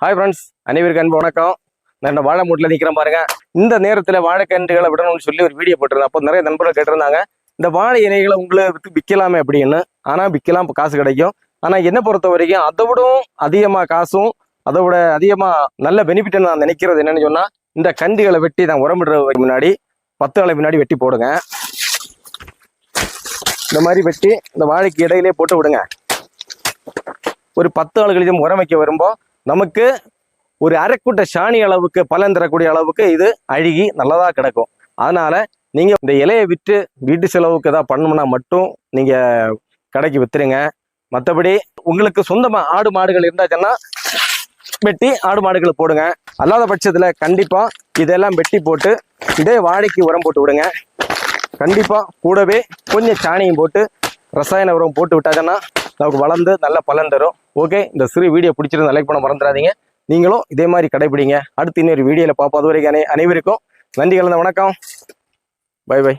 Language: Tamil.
ஹாய் ஃப்ரெண்ட்ஸ், அனைவருக்கு அன்பு வணக்கம். நான் வாழை மூட்டில் நிற்கிறேன் பாருங்க. இந்த நேரத்தில் வாழைக்கன்றுகளை விடணும்னு சொல்லி ஒரு வீடியோ போட்டிருந்தேன். அப்போ நிறைய நண்பர்கள் கேட்டிருந்தாங்க, இந்த வாழை இலைகளை உங்களை விற்கலாமே அப்படின்னு. ஆனால் விற்கலாம், காசு கிடைக்கும். ஆனால் என்னை பொறுத்த வரைக்கும் அதை விடவும் அதிகமாக காசும் அதை விட அதிகமாக நல்ல பெனிஃபிட்னு நான் நினைக்கிறது என்னன்னு சொன்னால், இந்த கன்றுகளை வெட்டி நான் உரமிடுறதுக்கு முன்னாடி 10 நாளைக்கு முன்னாடி வெட்டி போடுங்க. இந்த மாதிரி வெட்டி இந்த வாழைக்கு இடையிலே போட்டு விடுங்க. ஒரு 10 நாள் கழிச்சு உரம் வைக்க வரும்போது நமக்கு ஒரு அரைக்கூட்ட சாணி அளவுக்கு பலன் தரக்கூடிய அளவுக்கு இது அழுகி நல்லதாக கிடக்கும். அதனால நீங்கள் இந்த இலையை விற்று வீட்டு செலவுக்கு ஏதாவது பண்ணணும்னா மட்டும் நீங்கள் கடைக்கு விற்றுருங்க. மற்றபடி உங்களுக்கு சொந்தமாக ஆடு மாடுகள் இருந்தாச்சுன்னா வெட்டி ஆடு மாடுகளை போடுங்க. அல்லாத பட்சத்தில் கண்டிப்பாக இதெல்லாம் வெட்டி போட்டு இதே வாழைக்கு உரம் போட்டு விடுங்க. கண்டிப்பாக கூடவே கொஞ்சம் சாணியும் போட்டு ரசாயன உரம் போட்டு விட்டாச்சுன்னா நமக்கு வளர்ந்து நல்ல பலன் தரும். ஓகே, இந்த சிறு வீடியோ பிடிச்சிருந்தா லைக் பண்ண மறந்துடாதீங்க. நீங்களும் இதே மாதிரி கடைபிடிங்க. அடுத்து இன்னொரு வீடியோவில் பார்ப்போம். அது வரைக்கும் அனைவருக்கும் நன்றி கலந்த வணக்கம். Bye by.